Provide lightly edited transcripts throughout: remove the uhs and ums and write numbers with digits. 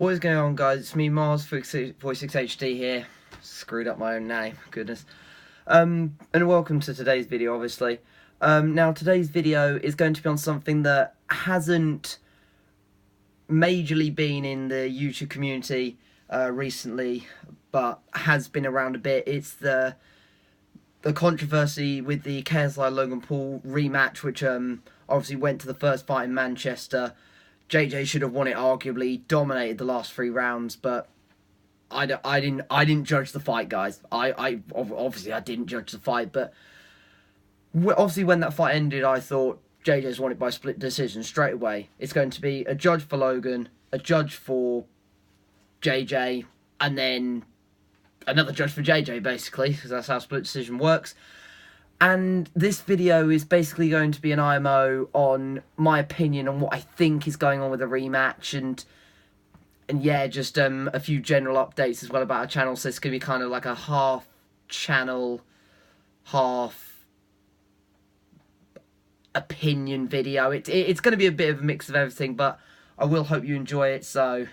What is going on, guys? It's me, Mars, Voice6HD here. Screwed up my own name, goodness. And welcome to today's video, obviously. Now, today's video is going to be on something that hasn't majorly been in the YouTube community recently, but has been around a bit. It's the controversy with the KSI Logan Paul rematch, which obviously went to the first fight in Manchester. JJ should have won it, arguably dominated the last 3 rounds, but I didn't judge the fight, guys. I obviously didn't judge the fight, but obviously when that fight ended, I thought JJ's won it by split decision straight away. It's going to be a judge for Logan, a judge for JJ, and then another judge for JJ, basically, because that's how split decision works. And this video is basically going to be an IMO on my opinion on what I think is going on with the rematch, and yeah, just a few general updates as well about our channel. So it's going to be kind of like a half channel, half opinion video. It's going to be a bit of a mix of everything, but I will hope you enjoy it. So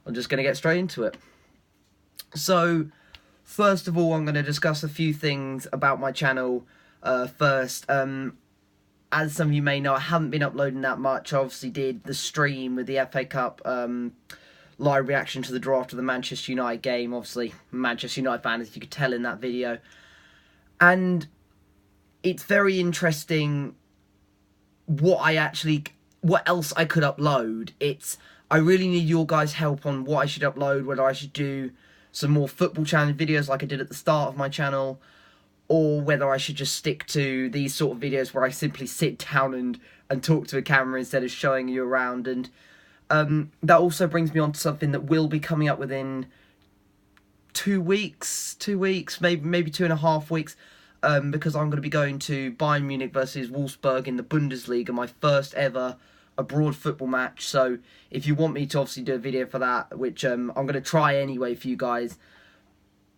I'm just going to get straight into it. So first of all, I'm going to discuss a few things about my channel first. As some of you may know, I haven't been uploading that much. I obviously did the stream with the FA Cup live reaction to the draw after the Manchester United game. Obviously, Manchester United fan, as you could tell in that video. And it's very interesting what else I could upload. I really need your guys' help on what I should upload, whether I should do some more football challenge videos like I did at the start of my channel, or whether I should just stick to these sort of videos where I simply sit down and talk to a camera instead of showing you around. And that also brings me on to something that will be coming up within 2 weeks, maybe 2.5 weeks, because I'm going to be going to Bayern Munich versus Wolfsburg in the Bundesliga, my first ever abroad football match. So if you want me to obviously do a video for that, which I'm going to try anyway for you guys,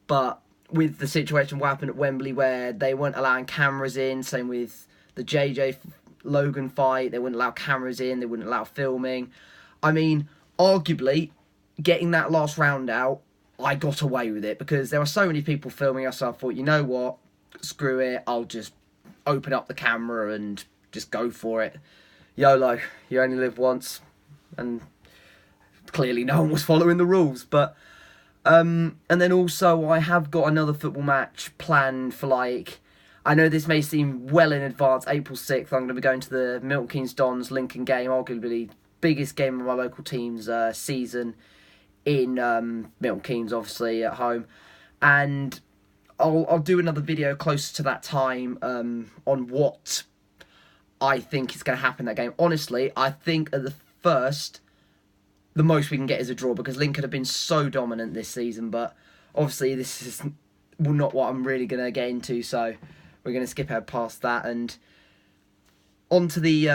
but with the situation what happened at Wembley where they weren't allowing cameras in, same with the JJ Logan fight, they wouldn't allow cameras in, they wouldn't allow filming. I mean, arguably, getting that last round out, I got away with it because there were so many people filming us, so I thought, you know what, screw it, I'll just open up the camera and just go for it. YOLO, you only live once, and clearly no one was following the rules, but and then also I have got another football match planned for, like, I know this may seem well in advance, April 6th, I'm going to be going to the Milton Keynes Dons Lincoln game, arguably the biggest game of my local team's season in Milton Keynes, obviously, at home, and I'll do another video closer to that time on what I think is going to happen in that game. Honestly, I think at the most we can get is a draw, because Lincoln have been so dominant this season, but obviously this is not what I'm really going to get into, so we're going to skip ahead past that and on to the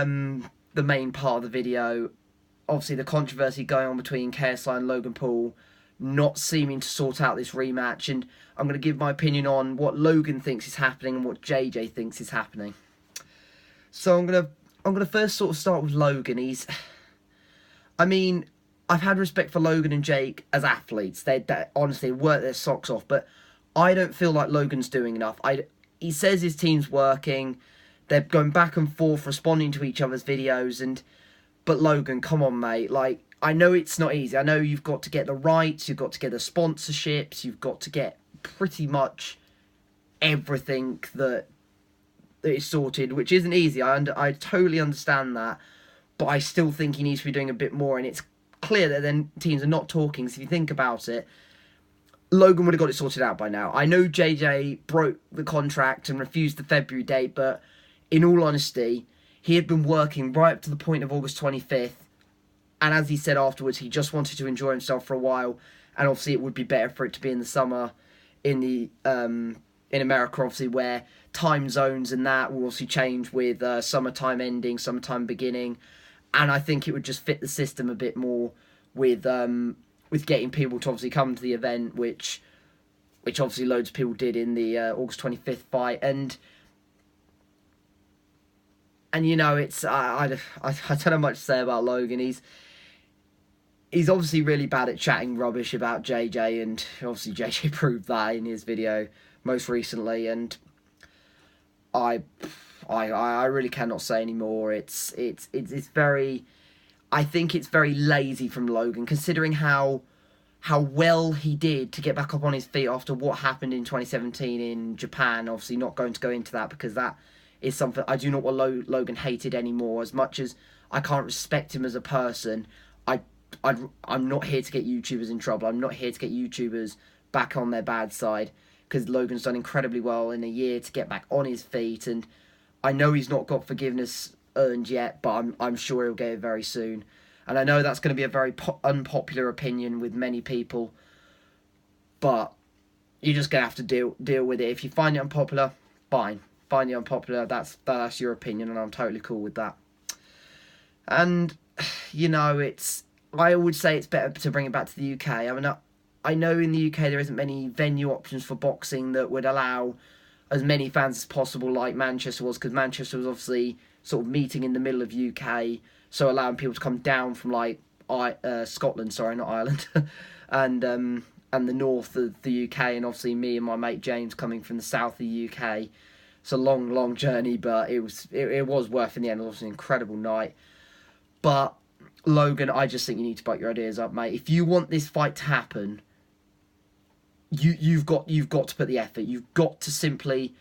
main part of the video. Obviously the controversy going on between KSI and Logan Paul not seeming to sort out this rematch, and I'm going to give my opinion on what Logan thinks is happening and what JJ thinks is happening. So I'm gonna first sort of start with Logan. I mean, I've had respect for Logan and Jake as athletes. They honestly work their socks off, but I don't feel like Logan's doing enough. He says his team's working. They're going back and forth, responding to each other's videos, but Logan, come on, mate. Like, I know it's not easy. I know you've got to get the rights, you've got to get the sponsorships, you've got to get pretty much everything that is sorted, which isn't easy. I totally understand that, but I still think he needs to be doing a bit more, and it's clear that then teams are not talking. So if you think about it, Logan would have got it sorted out by now. I know JJ broke the contract and refused the February date, but in all honesty, he had been working right up to the point of August 25th, and as he said afterwards, he just wanted to enjoy himself for a while, and obviously it would be better for it to be in the summer in America, obviously, where time zones and that will obviously change with summertime ending, summertime beginning, and I think it would just fit the system a bit more with getting people to obviously come to the event, which obviously loads of people did in the August 25th fight, and you know, it's I don't know much to say about Logan. he's obviously really bad at chatting rubbish about JJ, and obviously JJ proved that in his video most recently. And I really cannot say anymore. It's very. I think it's very lazy from Logan, considering how well he did to get back up on his feet after what happened in 2017 in Japan. Obviously, not going to go into that because that is something I do not want Logan hated anymore. As much as I can't respect him as a person, I'm not here to get YouTubers in trouble. I'm not here to get YouTubers back on their bad side, because Logan's done incredibly well in a year to get back on his feet, and I know he's not got forgiveness earned yet, but I'm sure he'll get it very soon. And I know that's going to be a very unpopular opinion with many people, but you're just going to have to deal with it. If you find it unpopular, fine. Find it unpopular, that's your opinion, and I'm totally cool with that. And, you know, I would say it's better to bring it back to the UK. I mean, I know in the UK there isn't many venue options for boxing that would allow as many fans as possible, like Manchester was, because Manchester was obviously sort of meeting in the middle of UK, so allowing people to come down from like Scotland, sorry, not Ireland, and the north of the UK, and obviously me and my mate James coming from the south of the UK. It's a long journey, but it was worth in the end. It was an incredible night. But Logan, I just think you need to bite your ideas up, mate. If you want this fight to happen, you've got to put the effort. You've got to simply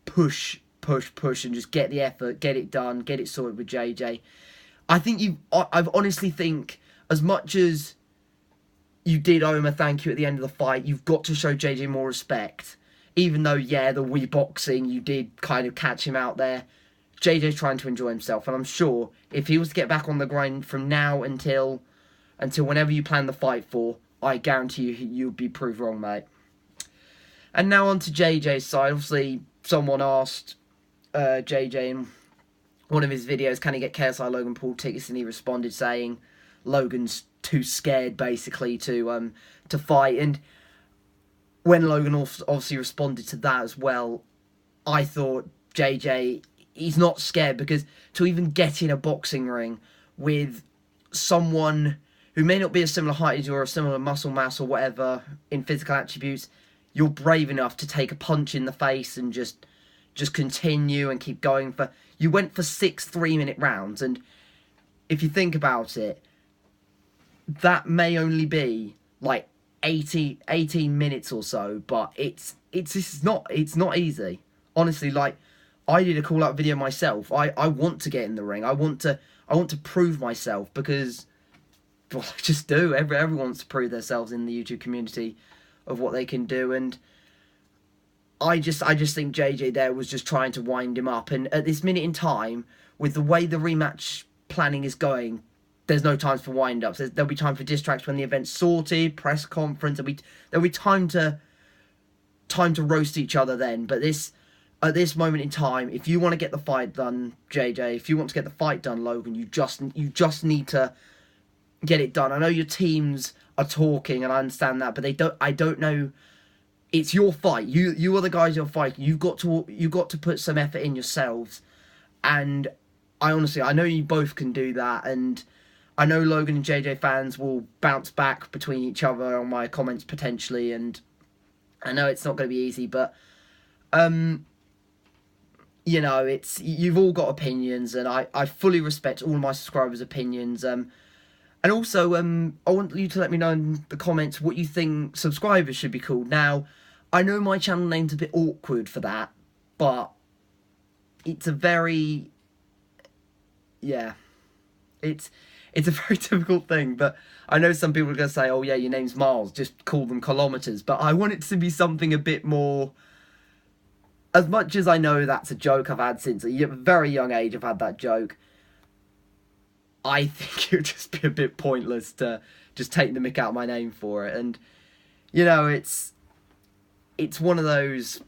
push, and just get the effort, get it done, get it sorted with JJ. I honestly think, as much as you did owe him a thank you at the end of the fight, you've got to show JJ more respect. Even though, yeah, the Wii boxing, you did kind of catch him out there. JJ's trying to enjoy himself, and I'm sure if he was to get back on the grind from now until whenever you plan the fight for, I guarantee you'll be proved wrong, mate. And now on to JJ's side. Obviously, someone asked JJ in one of his videos, can he get KSI Logan Paul tickets? And he responded saying Logan's too scared, basically, to fight. And when Logan obviously responded to that as well, I thought JJ, he's not scared, because to even get in a boxing ring with someone who may not be a similar height as you or a similar muscle mass or whatever in physical attributes, you're brave enough to take a punch in the face and just continue and keep going. You went for 6 3-minute rounds, and if you think about it, that may only be like 18 minutes or so, but it's not easy. Honestly, like, I did a call-out video myself. I want to get in the ring. I want to prove myself, because, well, I just do. Everyone wants to prove themselves in the YouTube community of what they can do, and I just think JJ there was just trying to wind him up. And at this minute in time, with the way the rematch planning is going, there's no time for wind-ups. There'll be time for diss tracks when the event's sorted, press conference. There'll be time to roast each other then. But at this moment in time, if you want to get the fight done, JJ, if you want to get the fight done, Logan, you just need to get it done. I know your teams are talking, and I understand that, but I don't know. It's your fight. You are the guys you're fighting. You've got to put some effort in yourselves. And I know you both can do that, and I know Logan and JJ fans will bounce back between each other on my comments potentially, and I know it's not going to be easy, but you know, you've all got opinions, and I fully respect all my subscribers' opinions. And also, I want you to let me know in the comments what you think subscribers should be called. Now, I know my channel name's a bit awkward for that, but it's a very, yeah, it's a very difficult thing. But I know some people are going to say, oh yeah, your name's Miles, just call them kilometers. But I want it to be something a bit more, as much as I know that's a joke I've had since a very young age, I've had that joke. I think it would just be a bit pointless to just take the mick out of my name for it. And, you know, it's one of those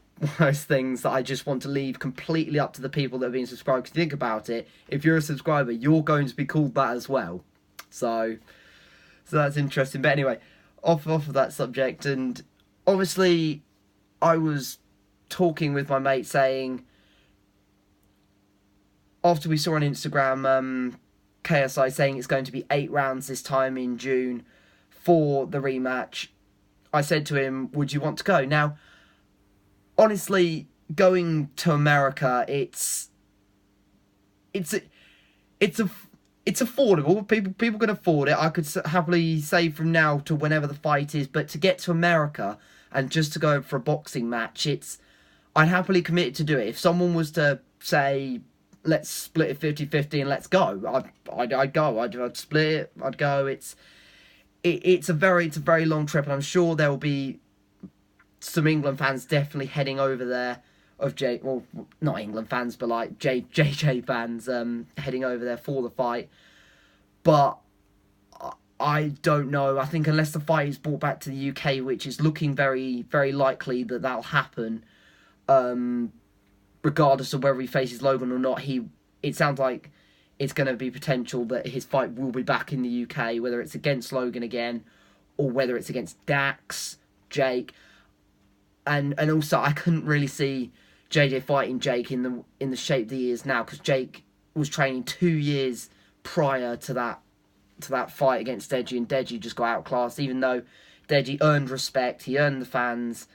things that I just want to leave completely up to the people that have been subscribed. Because think about it, if you're a subscriber, you're going to be called that as well. So that's interesting. But anyway, off of that subject, and obviously I was talking with my mate saying, after we saw on Instagram KSI saying it's going to be 8 rounds this time in June for the rematch, I said to him, would you want to go? Now, honestly, going to America, it's affordable. People can afford it. I could happily say from now to whenever the fight is, but to get to America and just to go for a boxing match, I'd happily commit to do it. If someone was to say, let's split it 50-50 and let's go, I'd go. I'd split it. I'd go. It's a very long trip, and I'm sure there will be some England fans definitely heading over there. Well, not England fans, but like JJ fans heading over there for the fight. But I don't know. I think unless the fight is brought back to the UK, which is looking very likely that'll happen, regardless of whether he faces Logan or not, it sounds like it's going to be potential that his fight will be back in the UK, whether it's against Logan again or whether it's against Dax, Jake. And also, I couldn't really see JJ fighting Jake in the shape that he is now, because Jake was training 2 years prior to that fight against Deji, and Deji just got outclassed. Even though Deji earned respect, he earned the fans,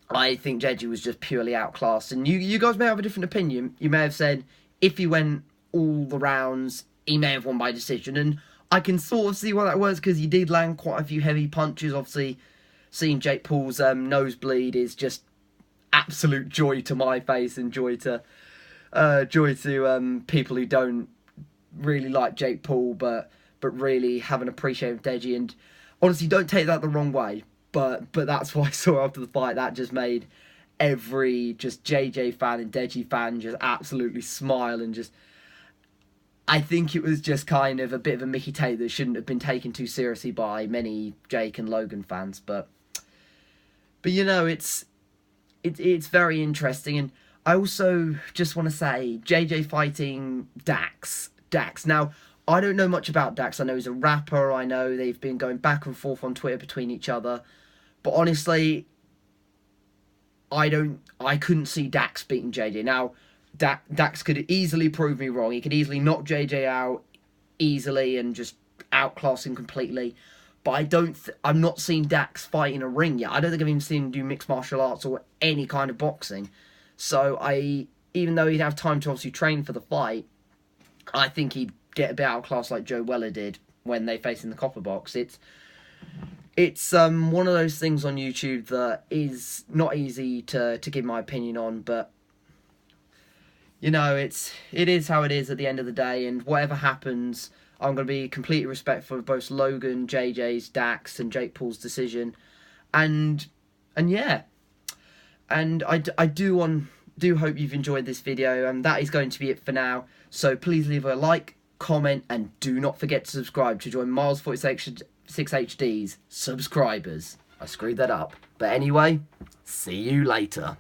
I think Deji was just purely outclassed. And you guys may have a different opinion. You may have said if he went all the rounds, he may have won by decision, and I can sort of see why that was, because he did land quite a few heavy punches. Obviously, seeing Jake Paul's nosebleed is just absolute joy to my face, and joy to people who don't really like Jake Paul but really have an appreciation of Deji. And honestly, don't take that the wrong way, but that's what I saw after the fight. That just made every just JJ fan and Deji fan just absolutely smile, and just, I think it was just kind of a bit of a Mickey take that shouldn't have been taken too seriously by many Jake and Logan fans. But you know, it's very interesting. And I also just want to say, JJ fighting Dax. Now, I don't know much about Dax. I know he's a rapper. I know they've been going back and forth on Twitter between each other. But honestly, I couldn't see Dax beating JJ. Now, Dax could easily prove me wrong. He could easily knock JJ out easily and just outclass him completely. But I'm not seeing Dax fight in a ring yet. I don't think I've even seen him do mixed martial arts or any kind of boxing. So even though he'd have time to obviously train for the fight, I think he'd get a bit outclassed like Joe Weller did when they faced in the Copper Box. It's one of those things on YouTube that is not easy to give my opinion on, but you know, it is how it is at the end of the day, and whatever happens, I'm going to be completely respectful of both Logan, JJ's, Dax, and Jake Paul's decision, and yeah, and I do hope you've enjoyed this video, and that is going to be it for now. So please leave a like, comment, and do not forget to subscribe to join Miles 46 HD's subscribers. I screwed that up, but anyway, see you later.